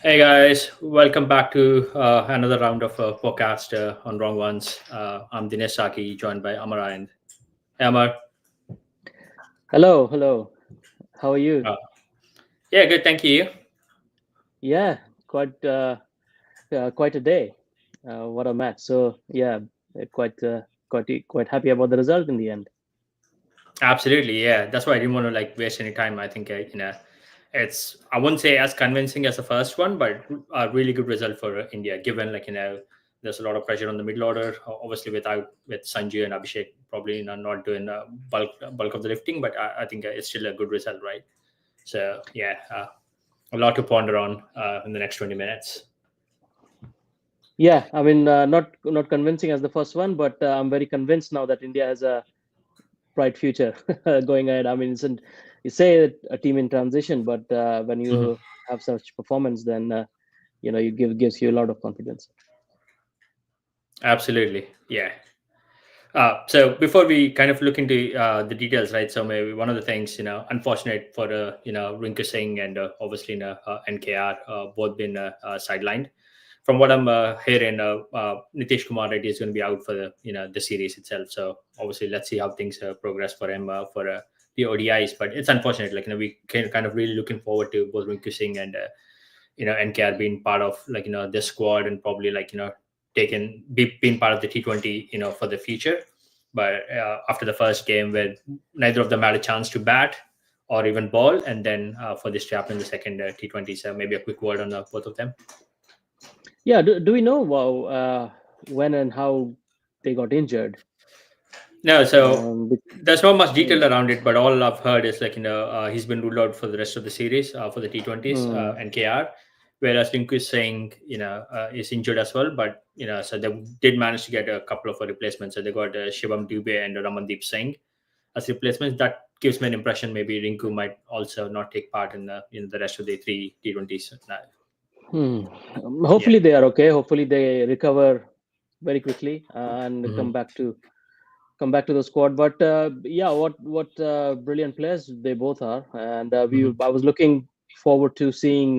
Hey guys, welcome back to another round of podcast on Wrong Ones. I'm Dinesh Saki, joined by Amar and Hey, Amar. Hello, hello. How are you? Uh, yeah, good, thank you. Yeah, quite a day. What a match. So yeah, quite happy about the result in the end. Absolutely, yeah. That's why I didn't want to like waste any time. I think it's I wouldn't say as convincing as the first one, but a really good result for India. Given there's a lot of pressure on the middle order, obviously with Sanju and Abhishek probably not doing bulk of the lifting, but I think it's still a good result, right? So yeah, a lot to ponder on in the next 20 minutes. Yeah, I mean, not convincing as the first one, but I'm very convinced now that India has a bright future going ahead. I mean, you say a team in transition, but when Mhm. you have such performance, then you gives you a lot of confidence. Absolutely, yeah. So before we kind of look into the details, right? So maybe one of the things, unfortunate for Rinku Singh and obviously NKR both been sidelined. From what I'm hearing, Nitish Kumar Reddy is going to be out for the series itself. So obviously, let's see how things progress for him for the ODIs. But it's unfortunate. We can kind of really looking forward to both Rinku Singh and NKR being part of this squad and probably being part of the T20 for the future. But after the first game, where neither of them had a chance to bat or even ball, and then for this to happen in the second T20, so maybe a quick word on both of them. Yeah, do we know when and how they got injured? No, so Um, there's not much be- detail around it, but all I've heard is he's been ruled out for the rest of the series for the T20s mm, and KR, whereas Rinku is saying is injured as well, but so they did manage to get a couple of replacements. So they got Shivam Dubey and Ramandeep Singh as replacements. That gives me an impression maybe Rinku might also not take part in the rest of the three T20s. Hmm. Yeah. Hopefully they are okay. Hopefully they recover very quickly and Hmm. come back to the squad. But yeah, what brilliant players they both are. And we Hmm. I was looking forward to seeing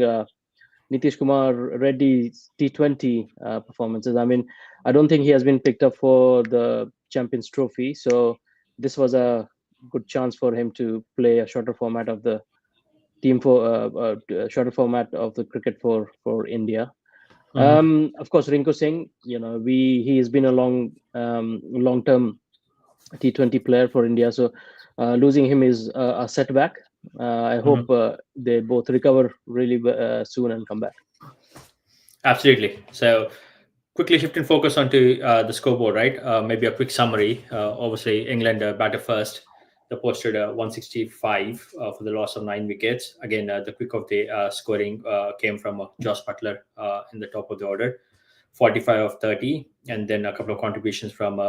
Nitish Kumar Reddy's T20 performances. I mean, I don't think he has been picked up for the Champions Trophy, so this was a good chance for him to play a shorter format of the shorter format of the cricket for India. Hmm. Of course, Rinku Singh, he has been a long term T20 player for India, so losing him is a setback. I Hmm. hope they both recover really soon and come back. Absolutely. So quickly shifting focus onto the scoreboard, right? Maybe a quick summary. Obviously, England batted first. They posted 165 for the loss of 9 wickets. Again, the quick of the scoring came from Josh Butler in the top of the order, 45 of 30, and then a couple of contributions from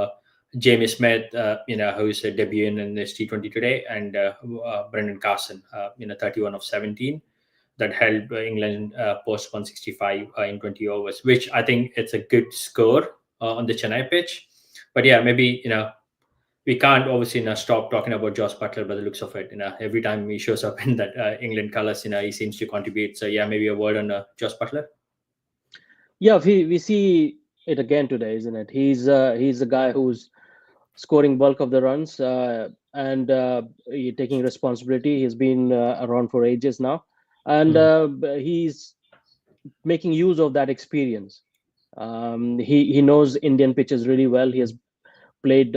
Jamie Smith, who's debuting in this T20 today, and Brendan Carson, 31 of 17 that helped England post 165 in 20 overs, which I think it's a good score on the Chennai pitch. But yeah, maybe we can't obviously stop talking about Josh Butler by the looks of it. Every time he shows up in that England colours, he seems to contribute. So yeah, maybe a word on Josh Butler. Yeah, we see it again today, isn't it? He's a guy who's scoring bulk of the runs and taking responsibility. He's been around for ages now, and Mhm. he's making use of that experience. He knows Indian pitches really well. He has played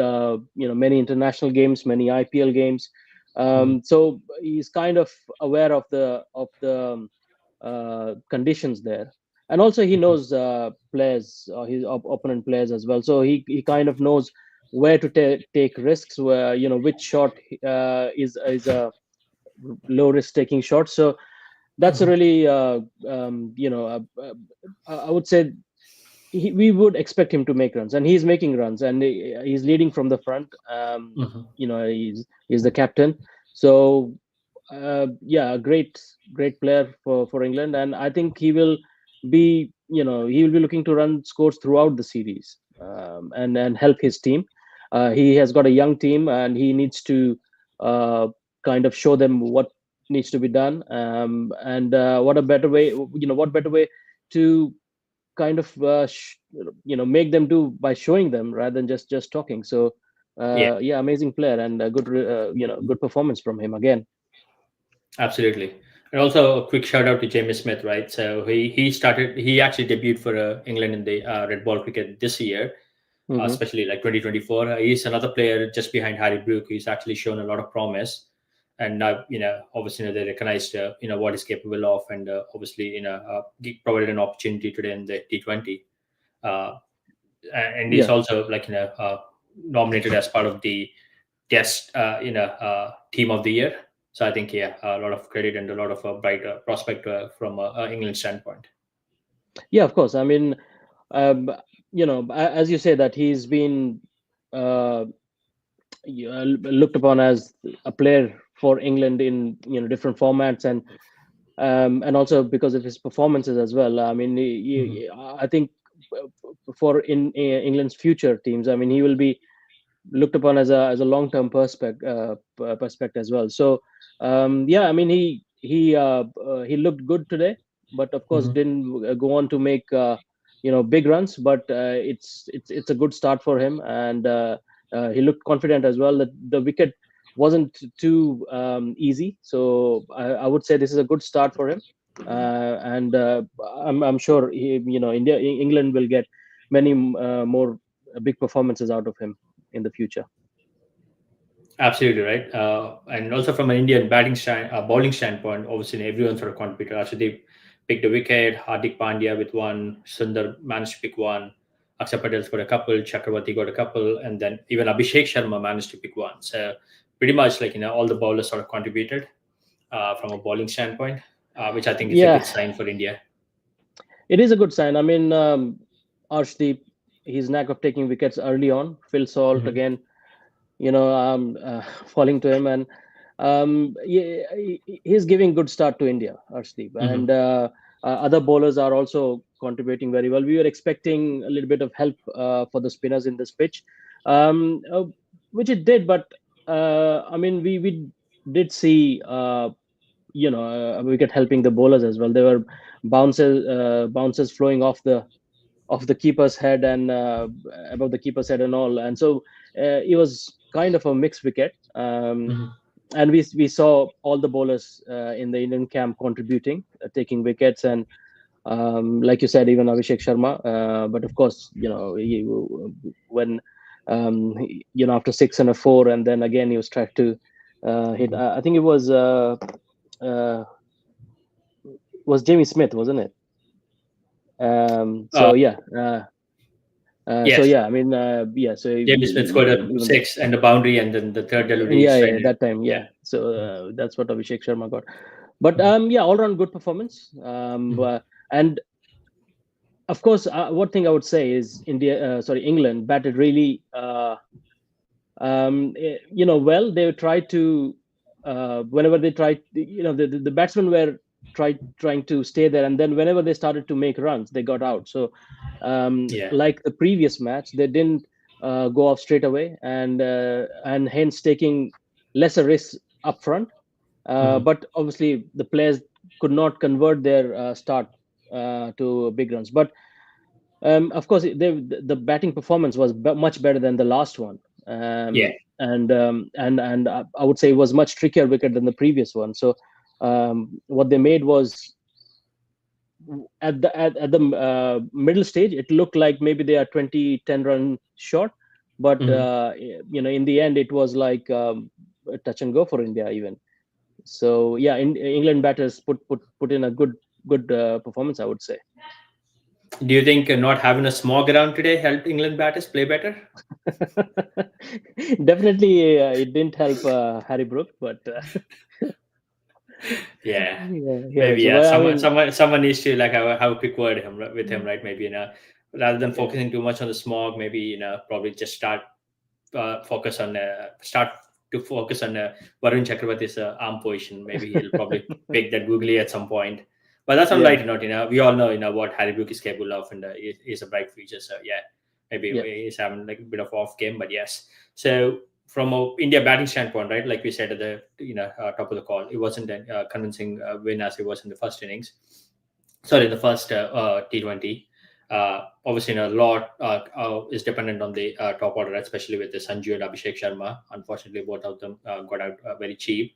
many international games, many IPL games. Mhm. So he's kind of aware of the conditions there, and also he Mhm. knows players, his opponent players as well. So he kind of knows where to take risks, where which shot is a low risk taking shot. So that's a Mhm. really I would say we would expect him to make runs, and he's making runs, and he's leading from the front. Mhm. He's the captain, so yeah, a great player for England, and I think he will be looking to run scores throughout the series, and help his team. He has got a young team, and he needs to uh, kind of show them what needs to be done. And what a better way, what better way to kind of make them do by showing them rather than just talking. So Yeah, yeah, amazing player, and a good performance from him again. absolutely. And also a quick shout out to James Smith, right? So he actually debuted for England in the red ball cricket this year, Hmm. especially like 2024. He's another player just behind Harry Brook. He's actually shown a lot of promise, and now obviously they recognized what he's capable of, and obviously provided an opportunity today in the T20. Uh, and he's Yeah. also nominated as part of the guest team of the year. So I think a lot of credit and a lot of bright prospect from England standpoint. Yeah, of course. I mean, as you say that he's been uh, looked upon as a player for England in different formats, and also because of his performances as well. I mean, Mhm. I think for in England's future teams, I mean, he will be looked upon as a long term perspective as well. So yeah, I mean, he looked good today, but of course Mhm. didn't go on to make big runs. But it's a good start for him, and he looked confident as well. That the wicket wasn't too easy, so I would say this is a good start for him. And I'm sure England will get many more big performances out of him in the future. Absolutely right. And also from an Indian bowling standpoint, obviously everyone sort of contributed. Arshdeep picked a wicket, Hardik Pandya with one, Sundar managed to pick one, Akshar Patel's got a couple, Chakravarti got a couple, and then even Abhishek Sharma managed to pick one. So pretty much all the bowlers sort of contributed from a bowling standpoint, which I think is a Yeah, good sign for India. it is a good sign. I mean, Arshdeep, his knack of taking wickets early on. Phil Salt Mhm. again, falling to him, and yeah, he's giving good start to India, Arshdeep, and Mhm. other bowlers are also contributing very well. We were expecting a little bit of help for the spinners in this pitch, um, uh, which it did, but I mean, we did see a wicket helping the bowlers as well. There were bounces flowing off the keeper's head and above the keeper's head and all, and so it was kind of a mixed wicket. Mhm. And we saw all the bowlers in the Indian camp contributing, taking wickets, and like you said, even Abhishek Sharma. But of course, when after six and a four, and then again he was trying to hit. Mhm. I think it uh, was Jamie Smith, wasn't it? Uh, So yeah, so yes, yeah. I mean, yeah. So James Smith scored a even six and a boundary, and then the third delivery yeah, straight. yeah, that time, Yeah. yeah. So that's what Abhishek Sharma got. But Mhm. yeah, all round good performance. Mhm. And of course, one thing I would say is England batted really well. They tried to whenever they tried, the batsmen were trying to stay there, and then whenever they started to make runs, they got out. So Yeah. like the previous match, they didn't go off straight away, and hence taking lesser risks up front. Mhm. But obviously the players could not convert their start to big runs. But of course, the batting performance was much better than the last one, Yeah. and I would say it was much trickier wicket than the previous one. So what they made was at the middle stage, it looked like maybe they are 20-10 run short, but Mhm. in the end, it was like a touch and go for India even. So yeah, England batters put in a good performance, I would say. Do you think not having a smog around today helped England batters play better? Definitely, it didn't help Harry Brook, but Yeah, yeah, yeah. maybe So, yeah. but I Someone mean, someone someone needs to have a quick word with him, right? Maybe rather than yeah, focusing too much on the smog, maybe probably just start to focus on Varun Chakravarti's arm position. Maybe he'll probably pick that googly at some point. But that's on yeah, lighter note. We all know what Harry Brook is capable of, and he's a bright future. So yeah, maybe yeah, he's having like a bit of off game, but yes. So from a India batting standpoint, right? Like we said at the top of the call, it wasn't a convincing win as it was in the first innings. Sorry, the first T20. Obviously, a lot is dependent on the top order, especially with the Sanju and Abhishek Sharma. Unfortunately, both of them got out very cheap.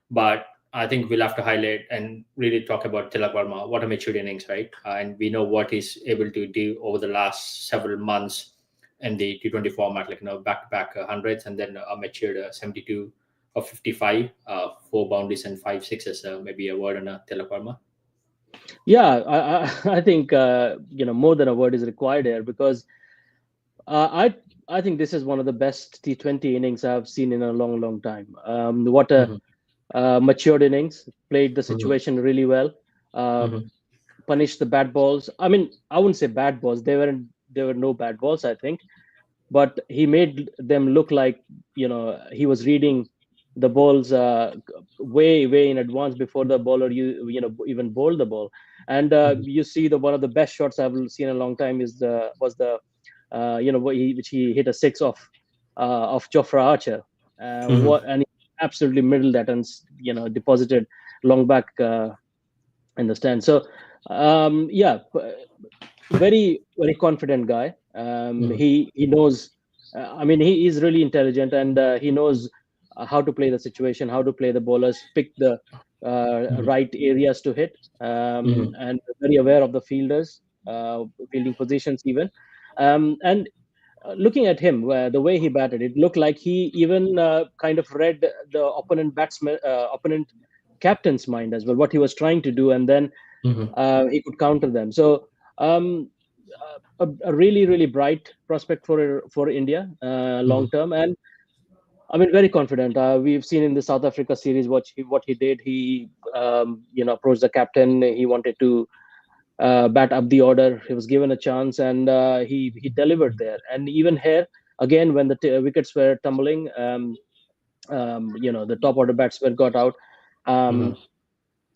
But I think we'll have to highlight and really talk about Tilak Varma. What a matured innings, right? And we know what he's able to do over the last several months in the T20 format, like back to back hundreds, and then a matured 72 or 55, four boundaries and five sixes. Maybe a word on Tilak Varma. Yeah, I think more than a word is required here, because I think this is one of the best T20 innings I've seen in a long, long time. What a Hmm. matured innings, played the Hmm. situation really well, uh, Hmm. punished the bad balls. I mean, I wouldn't say bad balls. There were no bad balls, I think, but he made them look like he was reading the balls way in advance before the bowler even bowled the ball. And you see, the one of the best shots I've seen in a long time is the was the which he hit a six of Jofra Archer. Hmm. What and he absolutely middled that and deposited long back in the stand. So yeah, very confident guy. Hmm. He knows. I mean, he is really intelligent, and he knows how to play the situation, how to play the bowlers, pick the Hmm. right areas to hit, Hmm. and very aware of the fielders, fielding positions even. And looking at him, the way he batted, it looked like he even kind of read the opponent captain's mind as well, what he was trying to do, and then Hmm. he could counter them. So um, a really really bright prospect for India long Hmm. term, and I mean very confident. We've seen in the South Africa series what he did. He approached the captain. He wanted to bat up the order. He was given a chance, and he delivered there. And even here again, when the wickets were tumbling, the top order batsmen got out. Um,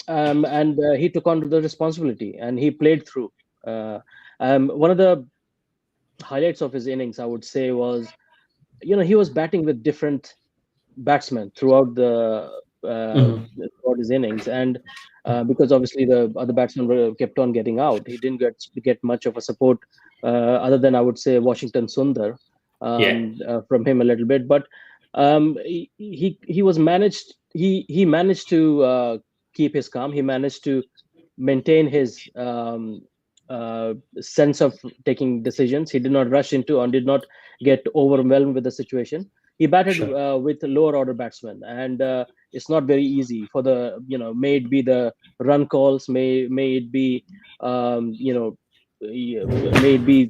Hmm. and he took on the responsibility and he played through. Uh, One of the highlights of his innings, I would say, was he was batting with different batsmen Hmm. throughout his innings, and because obviously the other batsmen kept on getting out, he didn't get much of a support other than, I would say, Washington Sundar, Yeah. from him a little bit, but he was managed. He managed to keep his calm. He managed to maintain his sense of taking decisions. He did not rush into or did not get overwhelmed with the situation. He batted Sure. with lower order batsmen, and it's not very easy for the may it be the run calls, may it be may it be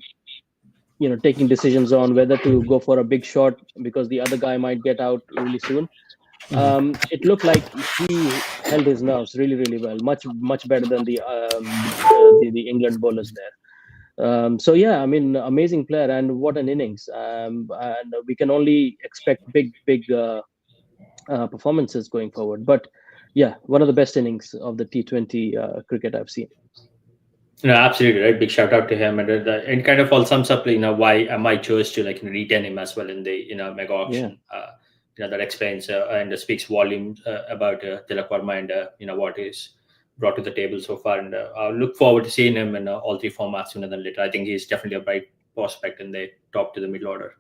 taking decisions on whether to go for a big shot because the other guy might get out really soon. Hmm. It looked like he held his nerves really, really well, much better than the England bowlers there. So yeah, I mean, amazing player, and what an innings! And we can only expect big performances going forward. But yeah, one of the best innings of the T20 cricket I've seen. No, absolutely right. Big shout out to him, and it kind of all sums up, why I chose to retain him as well in the mega Yeah, auction. That explains and speaks volumes about Tilak Varma and what he's brought to the table so far. And I look forward to seeing him in all three formats sooner than later. I think he's definitely a bright prospect in the top to the middle order.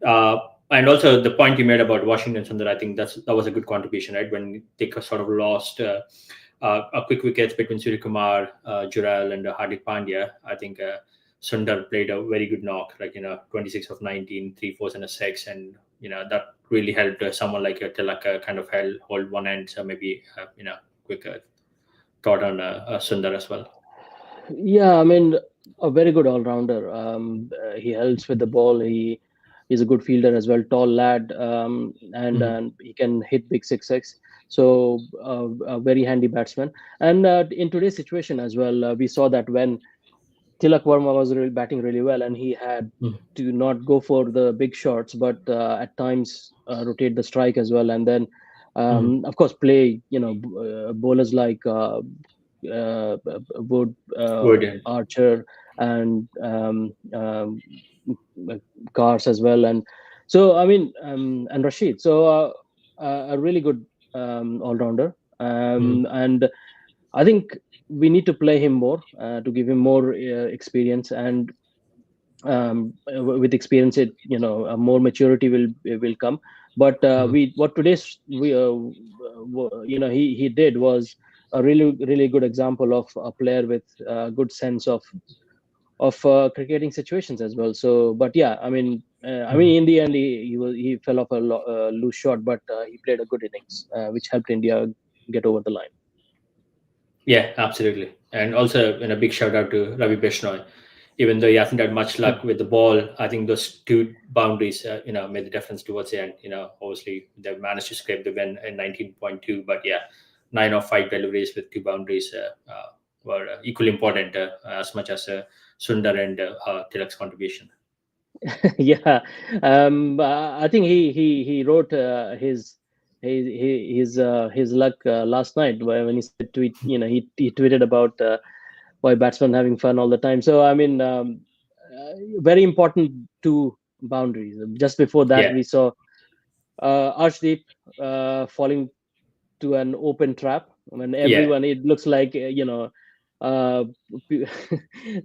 Uh, and also the point you made about Washington Sundar, I think that was a good contribution, right? When they sort of lost a quick wickets between Suryakumar, Jural, and Hardik Pandya. I think Sundar played a very good knock, 26 of 19, three fours and a six, and that really helped someone like Tilak kind of hold one end. So maybe quick thought on Sundar as well. yeah. I mean, a very good all rounder. He helps with the ball. He's a good fielder as well, tall lad, Mhm. and he can hit big six. So a very handy batsman. And in today's situation as well, we saw that when Tilak Verma was really batting really well, and he had Mhm. to not go for the big shots, but at times rotate the strike as well, and then Mhm. of course play bowlers like Wood, Good. Archer, and Cars as well, and So I mean, and Rashid, so a really good all rounder, Mm, and I think we need to play him more to give him more experience, and with experience, it more maturity will come. But mm, we what today's we he did was a really good example of a player with a good sense of cricketing situations as well. So, but yeah, I mm. mean, in the end, he fell off a loose shot, but he played a good innings, which helped India get over the line. Yeah, absolutely. And also, big shout out to Ravi Bishnoi. Even though he hasn't had much luck with the ball, I think those two boundaries, made the difference towards the end. Obviously they managed to scrape the win in 19.2, but yeah, 9 of 5 deliveries with two boundaries were equally important as much as Sundar and Tilak's contribution. Yeah, I think he wrote his luck last night when he said tweet. He tweeted about why batsmen having fun all the time. So I mean, very important two boundaries. Just before that, Yeah, we saw Arshdeep falling to an open trap. I mean, yeah, everyone, it looks like, uh,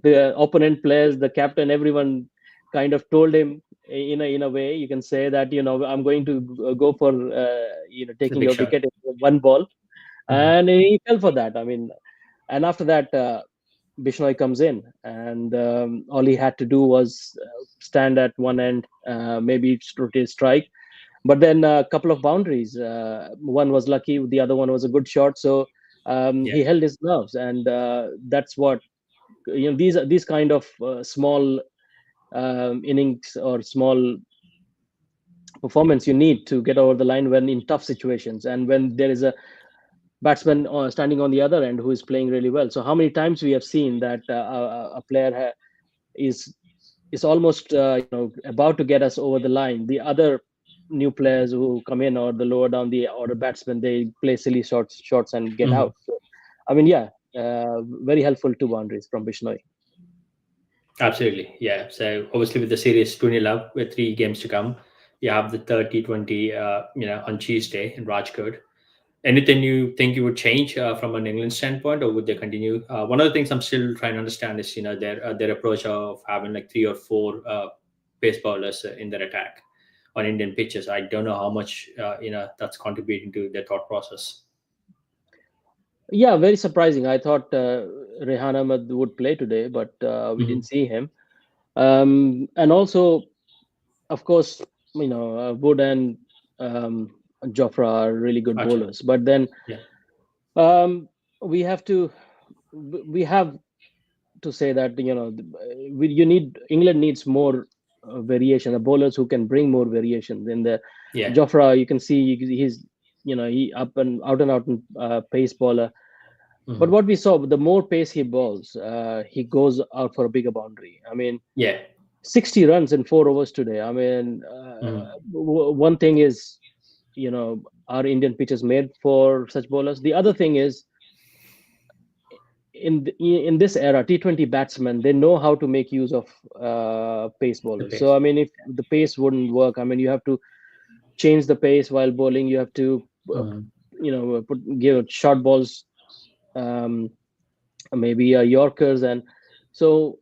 the opponent players, the captain, everyone kind of told him in a way, you can say that, I'm going to go for, it's a taking big your shot. wicket in one ball. Mhm. And he fell for that. I mean, and after that, Bishnoi comes in, and all he had to do was stand at one end, maybe rotate strike, but then a couple of boundaries. One was lucky, the other one was a good shot. So Yeah. he held his nerves, and that's what, these kind of small innings or small performance you need to get over the line when in tough situations, and when there is a batsman standing on the other end who is playing really well. So how many times we have seen that a player is almost about to get us over the line. The other new players who come in, or the lower down the order batsmen, they play silly shots and get Mhm. out. So, I mean, yeah, very helpful two boundaries from Bishnoi. Absolutely, yeah. So obviously, with the series 20 love, with 3 games to come, you have the third T20, on Tuesday in Rajkot. Anything you think you would change from an England standpoint, or would they continue? One of the things I'm still trying to understand is their approach of having like 3 or 4 pace bowlers in their attack on Indian pitches. I don't know how much that's contributing to their thought process. Yeah, very surprising. I thought Rehan Ahmed would play today, but we Hmm. didn't see him. And also, of course, Wood and um, Jofra are really good Gotcha. bowlers. But then Yeah. um, we have to we have to say that, you need England needs more variation, the bowlers who can bring more variation. In the Yeah. Jofra, you can see he's he up and out and pace bowler. But Hmm. what we saw, the more pace he bowls, he goes out for a bigger boundary. I mean, Yeah. 60 runs in 4 overs today. I mean, Hmm. one thing is, our Indian pitch is made for such bowlers. The other thing is, in this era, T20 batsmen, they know how to make use of pace The bowlers. So pace. I mean, if the pace wouldn't work, I mean, you have to change the pace while bowling. You have to Hmm. give short balls, um, maybe Yorkers, and so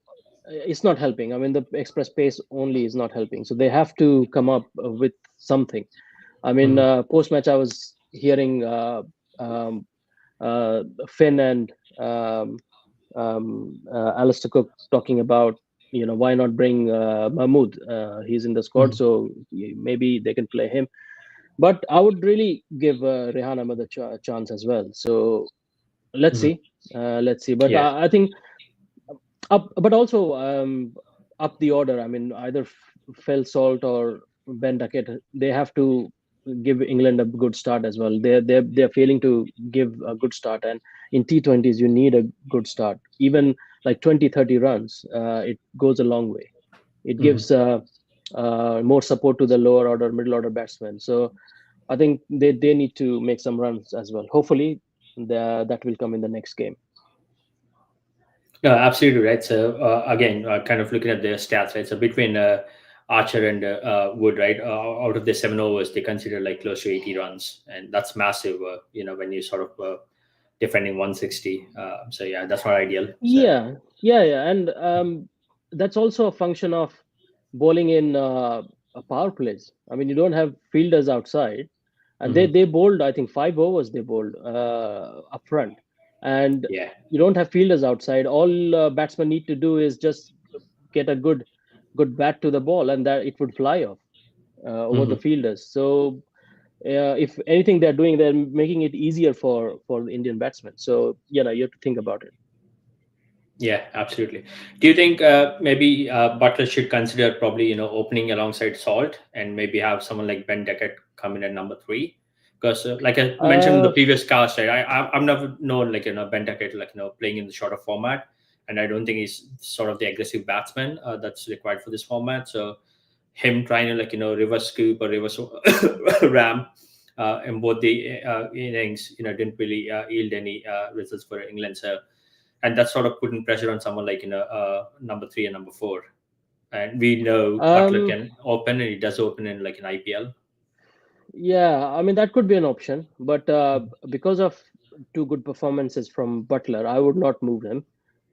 it's not helping. I mean, the express pace only is not helping. So they have to come up with something. I mean, Hmm. post match, I was hearing um, Finn and Alistair Cook talking about, why not bring Mahmood? He's in the squad, Hmm. so maybe they can play him. But I would really give Rehan Ahmed a chance as well. So let's Hmm. see, let's see. But Yeah. I think up, but also up the order. I mean, either Phil Salt or Ben Duckett, they have to give England a good start as well. They're failing to give a good start, and in T20s you need a good start. Even like 20-30 runs, it goes a long way. It Hmm. gives more support to the lower order, middle order batsmen. So I think they need to make some runs as well. Hopefully, that will come in the next game. No, absolutely right. So again, kind of looking at the stats, right? So between Archer and Wood, right? Out of the 7 overs, they consider like close to 80 runs, and that's massive. When you sort of defending 160. So yeah, that's not ideal. So. Yeah, and that's also a function of bowling in a power plays. I mean, you don't have fielders outside, and they Mhm. they bowled, I think, 5 overs they bowled up front, and Yeah. you don't have fielders outside. All batsmen need to do is just get a good bat to the ball, and that it would fly off over the Mhm. fielders. So if anything they're doing, they're making it easier for the Indian batsmen. So you have to think about it. Yeah, absolutely. Do you think maybe Butler should consider probably opening alongside Salt and maybe have someone like Ben Deckett come in at number three? Because like I mentioned in the Uh, previous cast, right, I've never known like Ben Deckett like playing in the shorter format, and I don't think he's sort of the aggressive batsman that's required for this format. So him trying to reverse scoop or reverse ram in both the innings, didn't really yield any results for England. So and that's sort of putting pressure on someone like number three and number four. And we know Butler um, can open, and he does open in like an IPL. yeah, I mean that could be an option, but because of two good performances from Butler, I would not move him.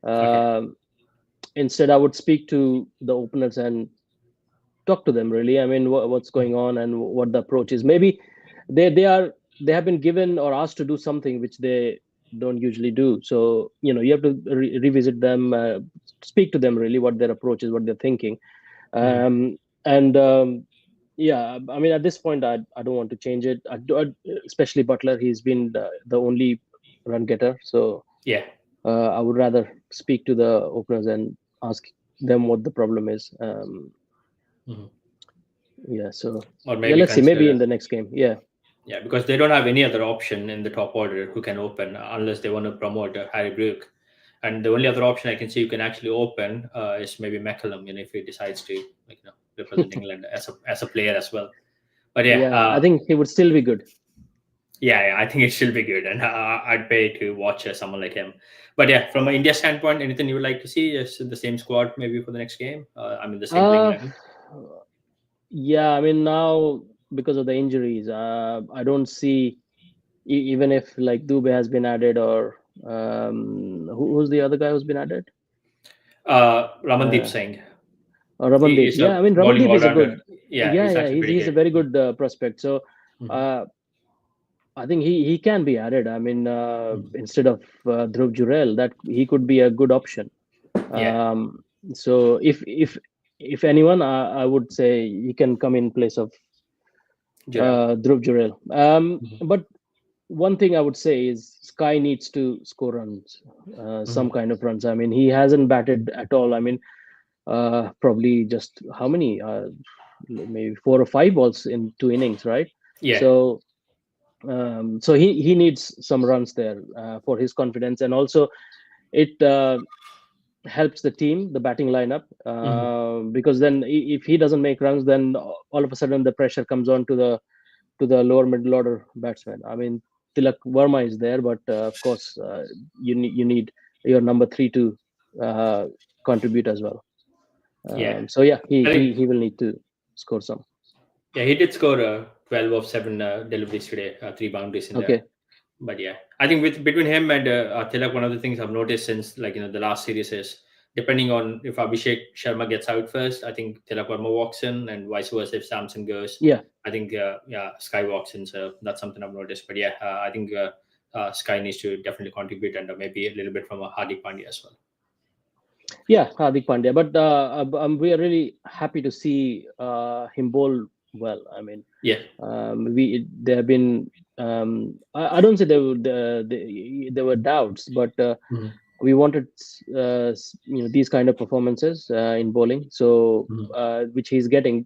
Okay. Um Instead, I would speak to the openers and talk to them. Really, I mean, what's going on and what the approach is. Maybe they have been given or asked to do something which they don't usually do. So you have to revisit them, speak to them really what their approach is, what they're thinking. Mhm. And Yeah, I mean, at this point, I don't want to change it. Especially Butler, he's been the only run getter. So Yeah. I would rather speak to the openers and ask them what the problem is. Mhm. Yeah, so Or yeah, maybe let's see. Maybe consider in the next game. Yeah. yeah, because they don't have any other option in the top order who can open unless they want to promote Harry Brook. And the only other option I can see who can actually open is maybe McCallum, if he decides to represent England as a player as well. But yeah, Yeah, I think he would still be good. yeah, I think it should be good, and I'd pay to watch someone like him. But yeah, from an India standpoint, anything you would like to see is the same squad maybe for the next game. I mean, the same playing Uh, 11. yeah, I mean, now because of the injuries, I don't see, even if like Dubé has been added, or who's the other guy who's been added? Ramandeep Uh, Singh, he Ramandeep. is Yeah, a I mean, bowling Ramandeep all is a rounder. good. Yeah, Yeah, he's yeah, actually he's pretty he's a good. very good prospect. So Mhm. uh, I think he can be added. I mean, Mhm. instead of Dhruv Jurel, that he could be a good option. Yeah, So if anyone, I would say he can come in place of Jurel. Dhruv Jurel. Mhm. But one thing I would say is Sky needs to score runs, some Mhm. kind of runs. I mean, he hasn't batted at all. I mean, probably just how many? Maybe 4 or 5 balls in 2 innings, right? Yeah. So so he needs some runs there for his confidence, and also it helps the team, the batting lineup, Mhm. because then if he doesn't make runs, then all of a sudden the pressure comes on to the lower middle order batsmen. I mean, Tilak Verma is there, but of course you need your number three to uh, contribute as well. Yeah. So yeah, he, I he think he will need to score some. yeah, he did score 12 of 7 deliveries today, 3 boundaries in there. Okay. But yeah, I think with between him and Tilak, one of the things I've noticed since the last series is depending on if Abhishek Sharma gets out first, I think Tilak Verma walks in, and vice versa if Samson goes. Yeah. I think yeah, Sky walks in. So that's something I've noticed. But yeah, I think Sky needs to definitely contribute, and maybe a little bit from Hardik Pandya as well. Yeah, Hardik Pandya. But we are really happy to see him bowl well. I mean, Yeah. there have been I don't say there were doubts, but Mhm. we wanted these kind of performances in bowling. So Mhm. which he's getting.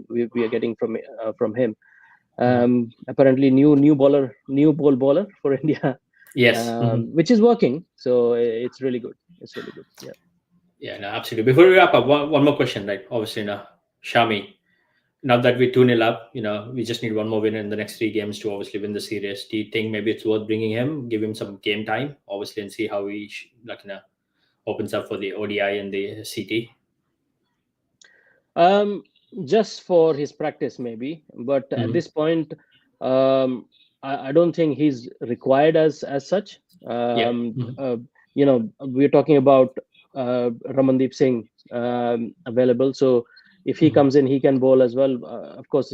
We are getting from him. Mhm. Apparently, new bowler for India, Yes. Mhm. which is working. So it's really good. It's really good. Yeah. Yeah, no, absolutely. Before we wrap up, one more question, right? Obviously, Shami, now that we're 2-0 up, we just need one more win in the next 3 games to obviously win the series. Do you think maybe it's worth bringing him, give him some game time, obviously, and see how he opens up for the ODI and the CT? Um, just for his practice, maybe. But at Mhm. this point, I don't think he's required as such. Yeah. Mhm. We're talking about Ramandeep Singh available. So if he Mhm. comes in, he can bowl as well. Of course,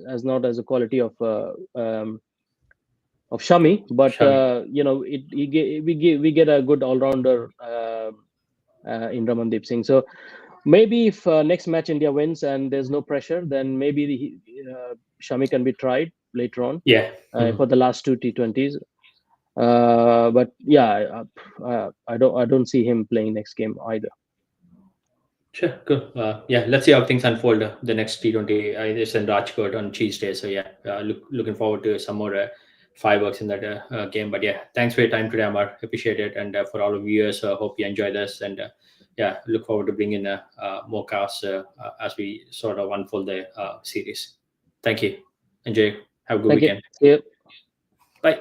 as not as a quality of Shami, but Shami. we get a good all rounder in Ramandeep Singh. So maybe if next match India wins and there's no pressure, then maybe Shami can be tried later on Yeah. Mhm. for the last two T20s. But yeah, I don't see him playing next game either. Sure, cool. Yeah, let's see how things unfold. The next T20 is in Rajkot on Tuesday. So yeah, looking forward to some more fireworks in that game. But yeah, thanks for your time today, Amar. Appreciate it, and for all of viewers, hope you enjoy this. And yeah, look forward to bringing more casts as we sort of unfold the series. Thank you. Enjoy. Have a good Thank you. weekend. See you. Bye.